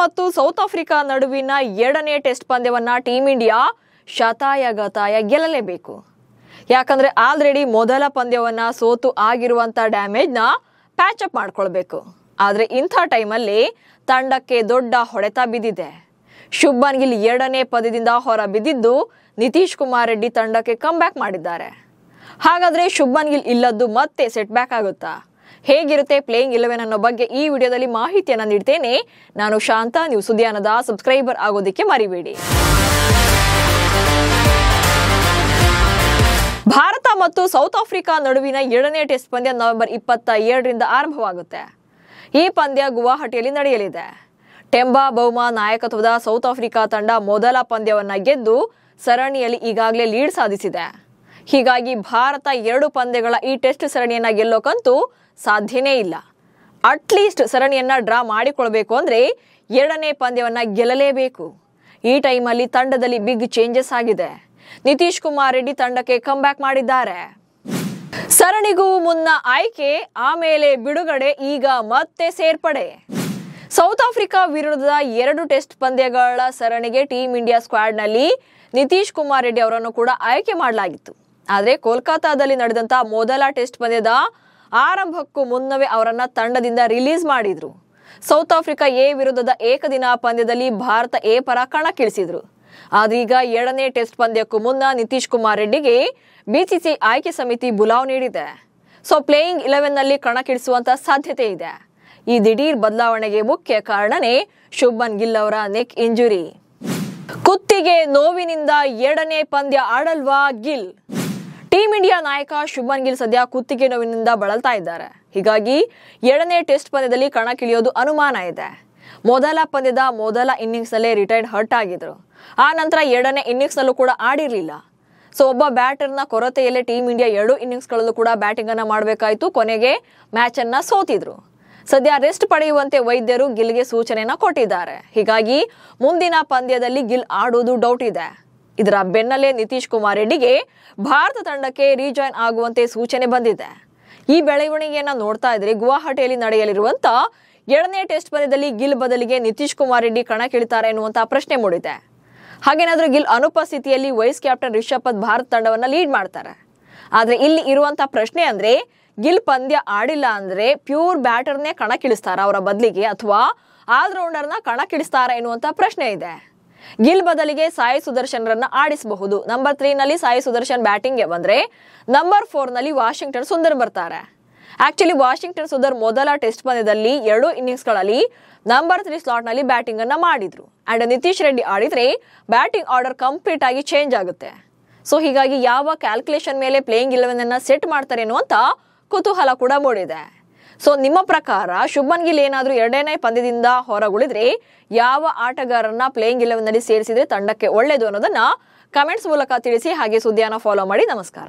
ಮತ್ತು south Africa ನಡುವಿನ ಎರಡನೇ ಟೆಸ್ಟ್ ಪಂದ್ಯವನ್ನ ಟೀಂ ಇಂಡಿಯಾ ಶತಾಯಗತಾಯ ಗೆಲ್ಲಲೇಬೇಕು. ಯಾಕಂದ್ರೆ ಆಲ್ರೆಡಿ ಮೊದಲ ಪಂದ್ಯವನ್ನ ಸೋತು ಆಗಿರುವಂತ ಡ್ಯಾಮೇಜ್ನ ಪ್ಯಾಚ್ ಅಪ್ ಮಾಡ್ಕೊಳ್ಬೇಕು. ಆದ್ರೆ ಇಂಥ ಟೈಮಲ್ಲಿ ತಂಡಕ್ಕೆ ದೊಡ್ಡ ಹೊಡೆತ ಬಿದ್ದಿದೆ. ಶುಭ್ಮನ್ ಗಿಲ್ ಎರಡನೇ ಪಂದ್ಯದಿಂದ ಹೊರ ಬಿದ್ದಿದ್ದು ನಿತೀಶ್ ಕುಮಾರ್ ರೆಡ್ಡಿ ತಂಡಕ್ಕೆ ಕಮ್ಬ್ಯಾಕ್ ಮಾಡಿದ್ದಾರೆ. ಹಾಗಾದ್ರೆ ಶುಭ್ಮನ್ ಗಿಲ್ ಇಲ್ಲದ್ದು ಮತ್ತೆ ಸೆಟ್ ಬ್ಯಾಕ್ ಆಗುತ್ತಾ? ಹೇಗಿರುತ್ತೆ ಪ್ಲೇಯಿಂಗ್ 11 ಅನ್ನೋ ಬಗ್ಗೆ ಈ ವಿಡಿಯೋದಲ್ಲಿ ಮಾಹಿತಿಯನ್ನ ನೀಡ್ತೇನೆ. ನಾನು ಶಾಂತ. ನೀವು ಸುದ್ದಿಯಾನದ ಸಬ್ಸ್ಕ್ರೈಬರ್ ಆಗೋದಕ್ಕೆ ಮರಿಬೇಡಿ. ಭಾರತ ಮತ್ತು ಸೌತ್ ಆಫ್ರಿಕಾ ನಡುವಿನ ಎರಡನೇ ಟೆಸ್ಟ್ ಪಂದ್ಯ ನವೆಂಬರ್ 27ರಿಂದ ಆರಂಭವಾಗುತ್ತೆ. ಈ ಪಂದ್ಯ ಗುವಾಹಟಿಯಲ್ಲಿ ನಡೆಯಲಿದೆ. ಟೆಂಬಾ ಬೌಮಾ ನಾಯಕತ್ವದ ಸೌತ್ ಆಫ್ರಿಕಾ ತಂಡ ಮೊದಲ ಪಂದ್ಯವನ್ನ ಗೆದ್ದು ಸರಣಿಯಲ್ಲಿ ಈಗಾಗಲೇ ಲೀಡ್ ಸಾಧಿಸಿದೆ. ಹೀಗಾಗಿ ಭಾರತ 2 ಪಂದ್ಯಗಳ ಈ ಟೆಸ್ಟ್ ಸರಣಿಯನ್ನ ಗೆಲ್ಲೋಕಂತೂ ಸಾಧ್ಯನೇ ಇಲ್ಲ. ಅಟ್ಲೀಸ್ಟ್ ಸರಣಿಯನ್ನ ಡ್ರಾ ಮಾಡಿಕೊಳ್ಬೇಕು ಅಂದ್ರೆ ಎರಡನೇ ಪಂದ್ಯವನ್ನ ಗೆಲ್ಲಲೇಬೇಕು. ಈ ಟೈಮಲ್ಲಿ ತಂಡದಲ್ಲಿ ಬಿಗ್ ಚೇಂಜಸ್ ಆಗಿದೆ. ನಿತೀಶ್ ಕುಮಾರ್ ರೆಡ್ಡಿ ತಂಡಕ್ಕೆ ಕಮ್ಬ್ಯಾಕ್ ಮಾಡಿದ್ದಾರೆ. ಸರಣಿಗೂ ಮುನ್ನ ಆಯ್ಕೆ, ಆಮೇಲೆ ಬಿಡುಗಡೆ, ಈಗ ಮತ್ತೆ ಸೇರ್ಪಡೆ. ಸೌತ್ ಆಫ್ರಿಕಾ ವಿರುದ್ಧದ 2 ಟೆಸ್ಟ್ ಪಂದ್ಯಗಳ ಸರಣಿಗೆ ಟೀಂ ಇಂಡಿಯಾ ಸ್ಕ್ವಾಡ್ ನಲ್ಲಿ ನಿತೀಶ್ ಕುಮಾರ್ ರೆಡ್ಡಿ ಅವರನ್ನು ಕೂಡ ಆಯ್ಕೆ ಮಾಡಲಾಗಿತ್ತು. ಆದರೆ ಕೋಲ್ಕತಾದಲ್ಲಿ ನಡೆದಂತ ಮೊದಲ ಟೆಸ್ಟ್ ಪಂದ್ಯದ ಆರಂಭಕ್ಕೂ ಮುನ್ನವೇ ಅವರನ್ನ ತಂಡದಿಂದ ರಿಲೀಸ್ ಮಾಡಿದ್ರು. ಸೌತ್ ಆಫ್ರಿಕಾ ಎ ವಿರುದ್ಧದ ಏಕದಿನ ಪಂದ್ಯದಲ್ಲಿ ಭಾರತ ಎ ಪರ ಕಣಕ್ಕಿಳಿಸಿದ್ರು. ಆದ್ರೀಗ ಎರಡನೇ ಟೆಸ್ಟ್ ಪಂದ್ಯಕ್ಕೂ ಮುನ್ನ ನಿತೀಶ್ ಕುಮಾರ್ ರೆಡ್ಡಿಗೆ ಬಿಸಿಸಿಐ ಆಯ್ಕೆ ಸಮಿತಿ ಬುಲಾವ್ ನೀಡಿದೆ. ಸೊ ಪ್ಲೇಯಿಂಗ್ 11 ನಲ್ಲಿ ಕಣಕ್ಕಿಳಿಸುವಂತ ಸಾಧ್ಯತೆ ಇದೆ. ಈ ದಿಢೀರ್ ಬದಲಾವಣೆಗೆ ಮುಖ್ಯ ಕಾರಣನೇ ಶುಭ್ಮನ್ ಗಿಲ್ ಅವರ ನೆಕ್ ಇಂಜುರಿ. ಕುತ್ತಿಗೆ ನೋವಿನಿಂದ ಎರಡನೇ ಪಂದ್ಯ ಆಡಲ್ವಾ ಗಿಲ್? ಟೀಂ ಇಂಡಿಯಾ ನಾಯಕ ಶುಭ್ಮನ್ ಗಿಲ್ ಸದ್ಯ ಕುತ್ತಿಗೆ ನೋವಿನಿಂದ ಬಳಲ್ತಾ ಇದ್ದಾರೆ. ಹೀಗಾಗಿ ಎರಡನೇ ಟೆಸ್ಟ್ ಪಂದ್ಯದಲ್ಲಿ ಕಣಕ್ಕಿಳಿಯೋದು ಅನುಮಾನ ಇದೆ. ಮೊದಲ ಪಂದ್ಯದ ಮೊದಲ ಇನ್ನಿಂಗ್ಸ್ ನಲ್ಲೇ ರಿಟೈರ್ಡ್ ಹರ್ಟ್ ಆಗಿದ್ರು. ಆ ನಂತರ ಎರಡನೇ ಇನ್ನಿಂಗ್ಸ್ ನಲ್ಲೂ ಕೂಡ ಆಡಿರಲಿಲ್ಲ. ಸೊ ಒಬ್ಬ ಬ್ಯಾಟರ್ನ ಕೊರತೆಯಲ್ಲೇ ಟೀಂ ಇಂಡಿಯಾ 2 ಇನ್ನಿಂಗ್ಸ್ಗಳಲ್ಲೂ ಕೂಡ ಬ್ಯಾಟಿಂಗ್ ಅನ್ನ ಮಾಡಬೇಕಾಯಿತು. ಕೊನೆಗೆ ಮ್ಯಾಚ್ ಅನ್ನ ಸೋತಿದ್ರು. ಸದ್ಯ ರೆಸ್ಟ್ ಪಡೆಯುವಂತೆ ವೈದ್ಯರು ಗಿಲ್ಗೆ ಸೂಚನೆಯನ್ನ ಕೊಟ್ಟಿದ್ದಾರೆ. ಹೀಗಾಗಿ ಮುಂದಿನ ಪಂದ್ಯದಲ್ಲಿ ಗಿಲ್ ಆಡುವುದು ಡೌಟ್ ಇದೆ. ಇದರ ಬೆನ್ನಲ್ಲೇ ನಿತೀಶ್ ಕುಮಾರ್ ರೆಡ್ಡಿಗೆ ಭಾರತ ತಂಡಕ್ಕೆ ರೀಜಾಯ್ನ್ ಆಗುವಂತೆ ಸೂಚನೆ ಬಂದಿದೆ. ಈ ಬೆಳವಣಿಗೆಯನ್ನ ನೋಡ್ತಾ ಇದ್ರೆ ಗುವಾಹಟಿಯಲ್ಲಿ ನಡೆಯಲಿರುವಂತ ಎರಡನೇ ಟೆಸ್ಟ್ ಪಂದ್ಯದಲ್ಲಿ ಗಿಲ್ ಬದಲಿಗೆ ನಿತೀಶ್ ಕುಮಾರ್ ರೆಡ್ಡಿ ಕಣಕ್ಕಿಳಿತಾರೆ ಎನ್ನುವಂತ ಪ್ರಶ್ನೆ ಮೂಡಿದೆ. ಹಾಗೇನಾದ್ರೂ ಗಿಲ್ ಅನುಪಸ್ಥಿತಿಯಲ್ಲಿ ವೈಸ್ ಕ್ಯಾಪ್ಟನ್ ರಿಷಬ್ ಪಂತ್ ಭಾರತ ತಂಡವನ್ನ ಲೀಡ್ ಮಾಡ್ತಾರೆ. ಆದ್ರೆ ಇಲ್ಲಿ ಇರುವಂತ ಪ್ರಶ್ನೆ ಅಂದ್ರೆ ಗಿಲ್ ಪಂದ್ಯ ಆಡಿಲ್ಲ ಅಂದ್ರೆ ಪ್ಯೂರ್ ಬ್ಯಾಟರ್ನೇ ಕಣಕ್ಕಿಳಿಸ್ತಾರ ಅವರ ಬದಲಿಗೆ, ಅಥವಾ ಆಲ್ರೌಂಡರ್ನ ಕಣಕ್ಕಿಳಿಸ್ತಾರ ಎನ್ನುವಂತ ಪ್ರಶ್ನೆ ಇದೆ. ಗಿಲ್ ಬದಲಿಗೆ ಸಾಯಿ ಸುದರ್ಶನ್ ರನ್ನ ಆಡಿಸಬಹುದು. ನಂಬರ್ 3 ನಲ್ಲಿ ಸಾಯಿ ಸುದರ್ಶನ್ ಬ್ಯಾಟಿಂಗ್ಗೆ ಬಂದ್ರೆ ನಂಬರ್ 4 ನಲ್ಲಿ ವಾಷಿಂಗ್ಟನ್ ಸುಂದರ್ ಬರ್ತಾರೆ. ಆಕ್ಚುಲಿ ವಾಷಿಂಗ್ಟನ್ ಸುಂದರ್ ಮೊದಲ ಟೆಸ್ಟ್ ಪಂದ್ಯದಲ್ಲಿ 2 ಇನ್ನಿಂಗ್ಸ್ಗಳಲ್ಲಿ ನಂಬರ್ 3 ಸ್ಲಾಟ್ ನಲ್ಲಿ ಬ್ಯಾಟಿಂಗ್ ಅನ್ನ ಮಾಡಿದ್ರು. ಅಂಡ್ ನಿತೀಶ್ ರೆಡ್ಡಿ ಆಡಿದ್ರೆ ಬ್ಯಾಟಿಂಗ್ ಆರ್ಡರ್ ಕಂಪ್ಲೀಟ್ ಆಗಿ ಚೇಂಜ್ ಆಗುತ್ತೆ. ಸೊ ಹೀಗಾಗಿ ಯಾವ ಕ್ಯಾಲ್ಕುಲೇಷನ್ ಮೇಲೆ ಪ್ಲೇಯಿಂಗ್ 11 ಅನ್ನ ಸೆಟ್ ಮಾಡ್ತಾರೆ ಅನ್ನುವಂತ ಕುತೂಹಲ ಕೂಡ ಮೂಡಿದೆ. ಸೊ ನಿಮ್ಮ ಪ್ರಕಾರ ಶುಭ್ಮನ್ ಗಿಲ್ ಏನಾದ್ರೂ ಎರಡನೇ ಪಂದ್ಯದಿಂದ ಹೊರಗುಳಿದ್ರೆ ಯಾವ ಆಟಗಾರರನ್ನ ಪ್ಲೇಯಿಂಗ್ 11 ನಲ್ಲಿ ಸೇರಿಸಿದ್ರೆ ತಂಡಕ್ಕೆ ಒಳ್ಳೇದು ಅನ್ನೋದನ್ನ ಕಮೆಂಟ್ಸ್ ಮೂಲಕ ತಿಳಿಸಿ. ಹಾಗೆ ಸುದ್ದಿಯನ್ನ ಫಾಲೋ ಮಾಡಿ. ನಮಸ್ಕಾರ.